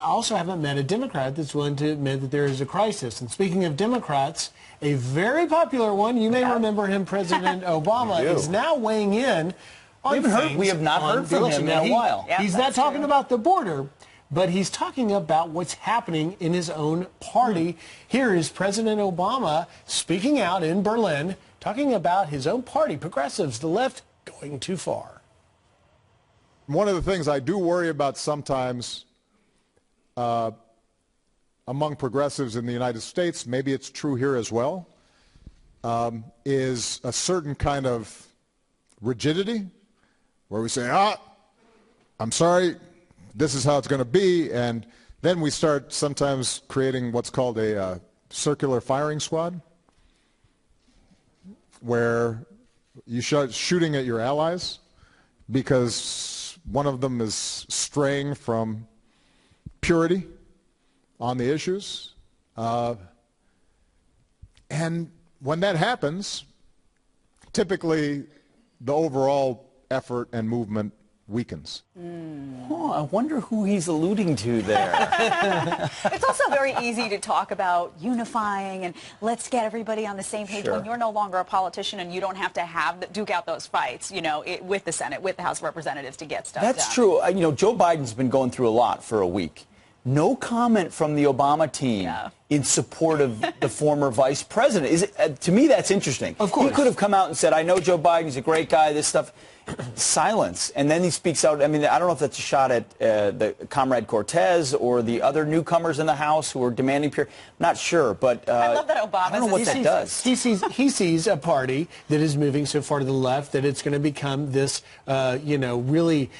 also haven't met a Democrat that's willing to admit that there is a crisis. And speaking of Democrats, a very popular one, you may remember him, President Obama, is now weighing in on things. We have not heard from him in a while. He's not talking about the border, but he's talking about what's happening in his own party. Here is President Obama speaking out in Berlin, talking about his own party, progressives, the left, going too far. One of the things I do worry about sometimes among progressives in the United States, maybe it's true here as well, is a certain kind of rigidity where we say, I'm sorry, this is how it's going to be, and then we start sometimes creating what's called a circular firing squad, where you start shooting at your allies because one of them is straying from purity on the issues. And when that happens, typically the overall effort and movement weakens. Oh, I wonder who he's alluding to there. It's also very easy to talk about unifying and let's get everybody on the same page when you're no longer a politician and you don't have to duke out those fights, you know, with the Senate, with the House of Representatives to get stuff done. That's true. You know, Joe Biden's been going through a lot for a week. No comment from the Obama team in support of the former vice president. To me, that's interesting. Of course. He could have come out and said, I know Joe Biden, he's a great guy, this stuff. Silence. And then he speaks out. I mean, I don't know if that's a shot at the Comrade Cortez or the other newcomers in the House who are demanding pure. Not sure, but I love that Obama. I don't know what that does. He sees a party that is moving so far to the left that it's going to become this, you know, really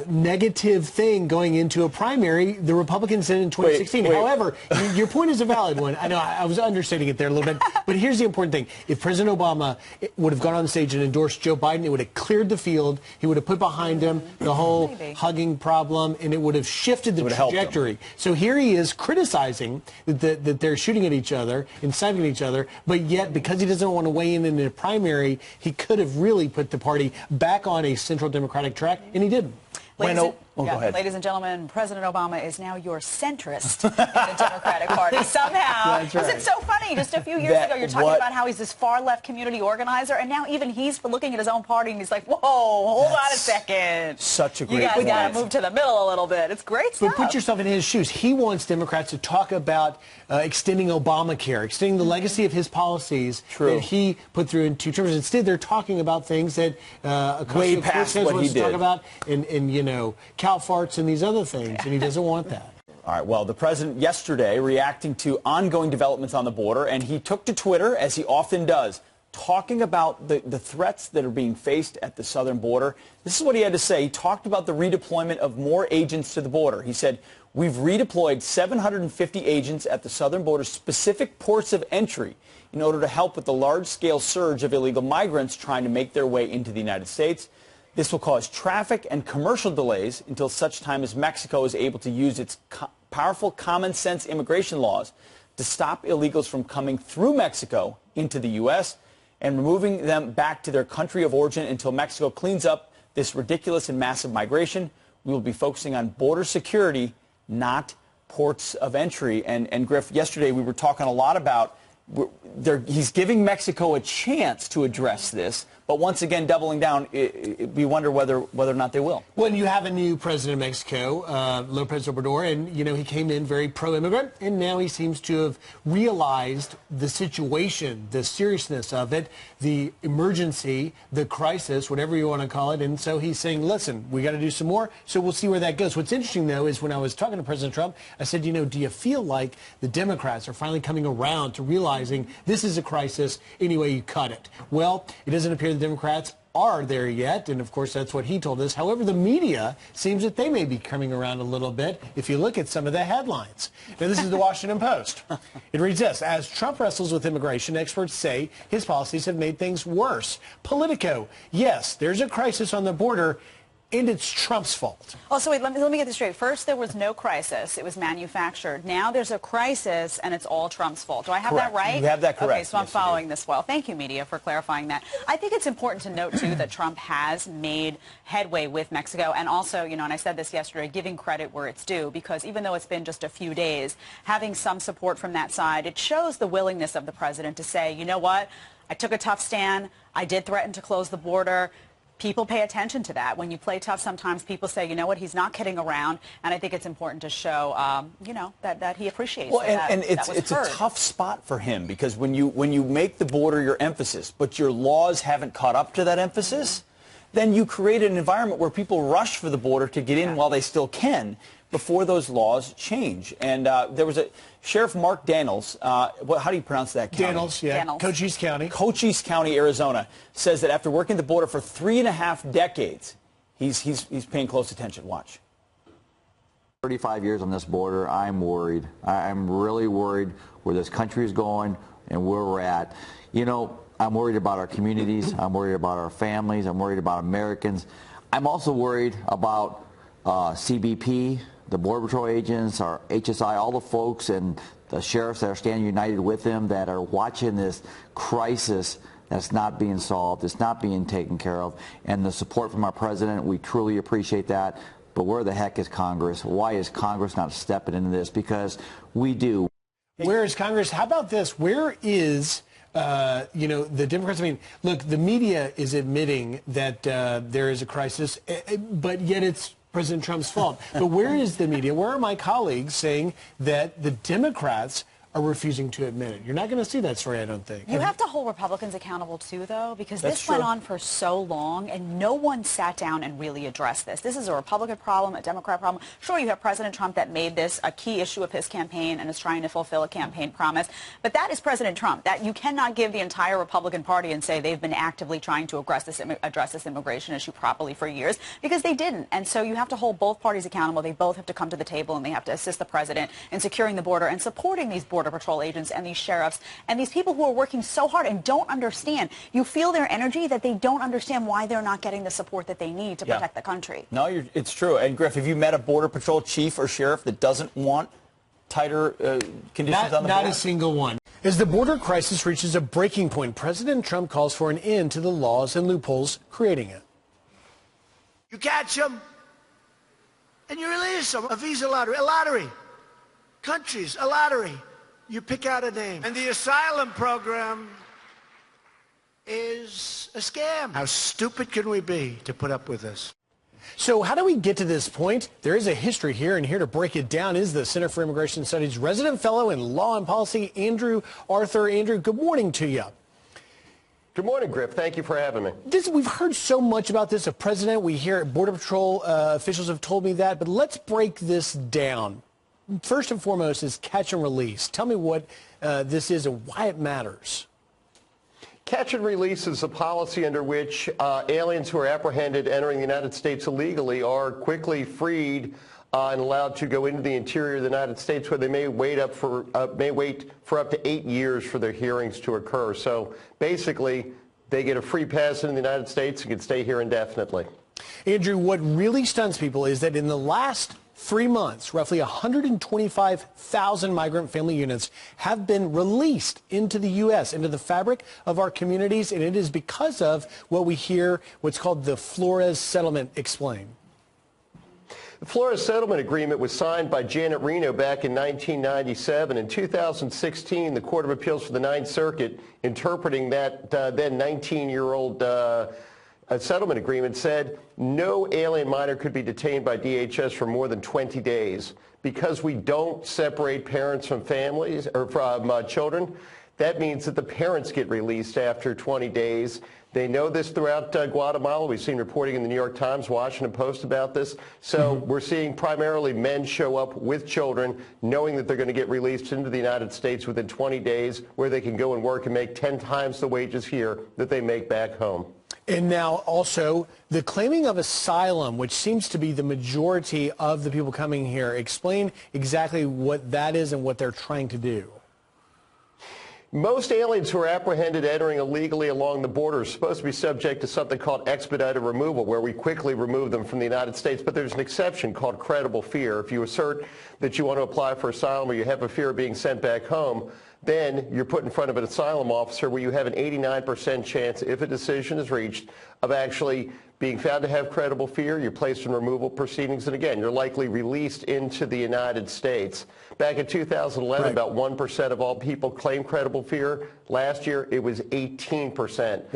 negative thing going into a primary. The Republicans did in 2016. However, your point is a valid one. I know I was understating it there a little bit, but here's the important thing: if President Obama would have gone on stage and endorsed Joe Biden, it would have cleared the field. He would have put behind him the whole hugging problem, and it would have shifted the trajectory. So here he is criticizing that they're shooting at each other, inciting each other, but yet because he doesn't want to weigh in a primary, he could have really put the party back on a central Democratic track, and he didn't. Go ahead. Ladies and gentlemen, President Obama is now your centrist in the Democratic Party. Somehow. That's right. It's so funny. Just a few years ago, you're talking about how he's this far-left community organizer, and now even he's looking at his own party, and he's like, whoa, hold on a second. Such a great You guys got to move to the middle a little bit. It's great stuff. But put yourself in his shoes. He wants Democrats to talk about extending Obamacare, extending the legacy of his policies that he put through in 2 terms. Instead, they're talking about things that way past what he did. Talk about in you know, cow farts and these other things, and he doesn't want that. All right, well, the president yesterday reacting to ongoing developments on the border, and he took to Twitter, as he often does, talking about the threats that are being faced at the southern border. This is what he had to say. He talked about the redeployment of more agents to the border. He said, we've redeployed 750 agents at the southern border, specific ports of entry, in order to help with the large-scale surge of illegal migrants trying to make their way into the United States. This will cause traffic and commercial delays until such time as Mexico is able to use its powerful common-sense immigration laws to stop illegals from coming through Mexico into the U.S. and removing them back to their country of origin until Mexico cleans up this ridiculous and massive migration. We will be focusing on border security, not ports of entry. And Griff, yesterday we were talking a lot about he's giving Mexico a chance to address this, but once again doubling down, we wonder whether or not they will. Well, you have a new president of Mexico, López Obrador, and you know he came in very pro-immigrant, and now he seems to have realized the situation, the seriousness of it, the emergency, the crisis, whatever you want to call it, and so he's saying, listen, we got to do some more, so we'll see where that goes. What's interesting, though, is when I was talking to President Trump, I said, you know, do you feel like the Democrats are finally coming around to realizing this is a crisis any way you cut it? Well, it doesn't appear the Democrats are there yet, and of course that's what he told us. However, the media seems that they may be coming around a little bit if you look at some of the headlines. Now, this is the Washington Post. It reads this: as Trump wrestles with immigration, experts say his policies have made things worse. Politico: yes, there's a crisis on the border, and it's Trump's fault. Oh, so wait, let me get this straight. First, there was no crisis. It was manufactured. Now there's a crisis, and it's all Trump's fault. Do I have Correct. that right? You have that correct. Okay, so I'm Yes, you do. following this well. Thank you, media, for clarifying that. I think it's important to note, too, that Trump has made headway with Mexico, and also, you know, and I said this yesterday, giving credit where it's due, because even though it's been just a few days, having some support from that side, it shows the willingness of the president to say, you know what, I took a tough stand. I did threaten to close the border. People pay attention to that. When you play tough, sometimes people say, you know what, he's not kidding around. And I think it's important to show, you know, that he appreciates well, that. And it's a tough spot for him, because when you make the border your emphasis, but your laws haven't caught up to that emphasis, then you create an environment where people rush for the border to get in while they still can before those laws change. And there was a Sheriff Mark Daniels, how do you pronounce that county? Daniels, yeah. Daniels. Cochise County. Cochise County, Arizona, says that after working the border for 3.5 decades, he's paying close attention. Watch. 35 years on this border, I'm worried. I'm really worried where this country is going and where we're at. You know, I'm worried about our communities. I'm worried about our families. I'm worried about Americans. I'm also worried about CBP, the Border Patrol agents, our HSI, all the folks and the sheriffs that are standing united with them that are watching this crisis that's not being solved, it's not being taken care of. And the support from our president, we truly appreciate that. But where the heck is Congress? Why is Congress not stepping into this? Because we do. Where is Congress? How about this? Where is, you know, the Democrats? I mean, look, the media is admitting that there is a crisis, but yet it's President Trump's fault. But where is the media? Where are my colleagues saying that the Democrats are refusing to admit it? You're not going to see that story, I don't think. You have to hold Republicans accountable, too, though, because That's this went true. on for so long, and no one sat down and really addressed this. This is a Republican problem, a Democrat problem. Sure, you have President Trump that made this a key issue of his campaign and is trying to fulfill a campaign promise, but that is President Trump. That you cannot give the entire Republican Party and say they've been actively trying to address this immigration issue properly for years, because they didn't. And so you have to hold both parties accountable. They both have to come to the table, and they have to assist the president in securing the border and supporting these Border Patrol agents and these sheriffs and these people who are working so hard and don't understand. You feel their energy that they don't understand why they're not getting the support that they need to protect the country. No, it's true. And Griff, have you met a Border Patrol chief or sheriff that doesn't want tighter conditions on the border? Not a single one. As the border crisis reaches a breaking point, President Trump calls for an end to the laws and loopholes creating it. You catch them, and you release them. A visa lottery, a lottery. Countries, a lottery. You pick out a name. And the asylum program is a scam. How stupid can we be to put up with this? So how do we get to this point? There is a history here, and here to break it down is the Center for Immigration Studies resident fellow in law and policy, Andrew Arthur. Andrew, good morning to you. Good morning, Griff. Thank you for having me. We've heard so much about this. A president, we hear Border Patrol officials have told me that, but let's break this down. First and foremost is catch and release. Tell me what this is and why it matters. Catch and release is a policy under which aliens who are apprehended entering the United States illegally are quickly freed and allowed to go into the interior of the United States, where they may wait for up to 8 years for their hearings to occur. So basically, they get a free pass into the United States and can stay here indefinitely. Andrew, what really stuns people is that in the last 3 months, roughly 125,000 migrant family units have been released into the U.S., into the fabric of our communities, and it is because of what we hear, what's called the Flores Settlement. Explain. The Flores Settlement Agreement was signed by Janet Reno back in 1997. In 2016, the Court of Appeals for the Ninth Circuit, interpreting that then 19-year-old settlement agreement, said no alien minor could be detained by DHS for more than 20 days. Because we don't separate parents from families or from children, that means that the parents get released after 20 days. They know this throughout Guatemala. We've seen reporting in the New York Times, Washington Post about this. So we're seeing primarily men show up with children, knowing that they're going to get released into the United States within 20 days, where they can go and work and make 10 times the wages here that they make back home. And now also the claiming of asylum, which seems to be the majority of the people coming here. Explain exactly what that is and what they're trying to do. Most aliens who are apprehended entering illegally along the border are supposed to be subject to something called expedited removal, where we quickly remove them from the United States. But there's an exception called credible fear. If you assert that you want to apply for asylum or you have a fear of being sent back home, then you're put in front of an asylum officer where you have an 89% chance, if a decision is reached, of actually being found to have credible fear. You're placed in removal proceedings, and again, you're likely released into the United States. Back in 2011, about 1% of all people claimed credible fear. Last year, it was 18%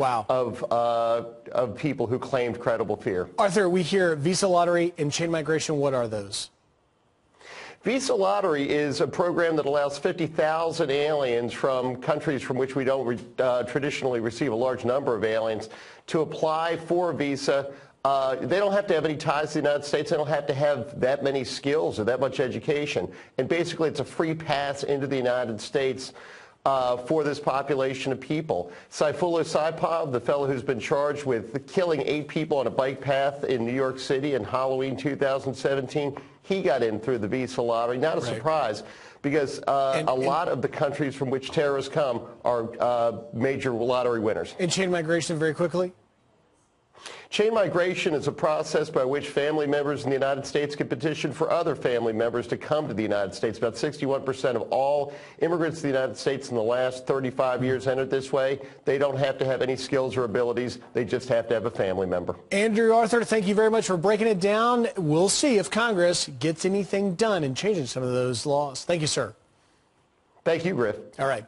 of people who claimed credible fear. Arthur, we hear visa lottery and chain migration. What are those? Visa lottery is a program that allows 50,000 aliens from countries from which we don't traditionally receive a large number of aliens to apply for a visa. They don't have to have any ties to the United States. They don't have to have that many skills or that much education. And basically, it's a free pass into the United States for this population of people. Saifullah Saipov, the fellow who's been charged with killing 8 people on a bike path in New York City in Halloween 2017, he got in through the visa lottery. Not a surprise, because a lot of the countries from which terrorists come are major lottery winners. And chain migration, very quickly? Chain migration is a process by which family members in the United States can petition for other family members to come to the United States. About 61% of all immigrants to the United States in the last 35 years entered this way. They don't have to have any skills or abilities. They just have to have a family member. Andrew, Arthur, thank you very much for breaking it down. We'll see if Congress gets anything done in changing some of those laws. Thank you, sir. Thank you, Griff. All right.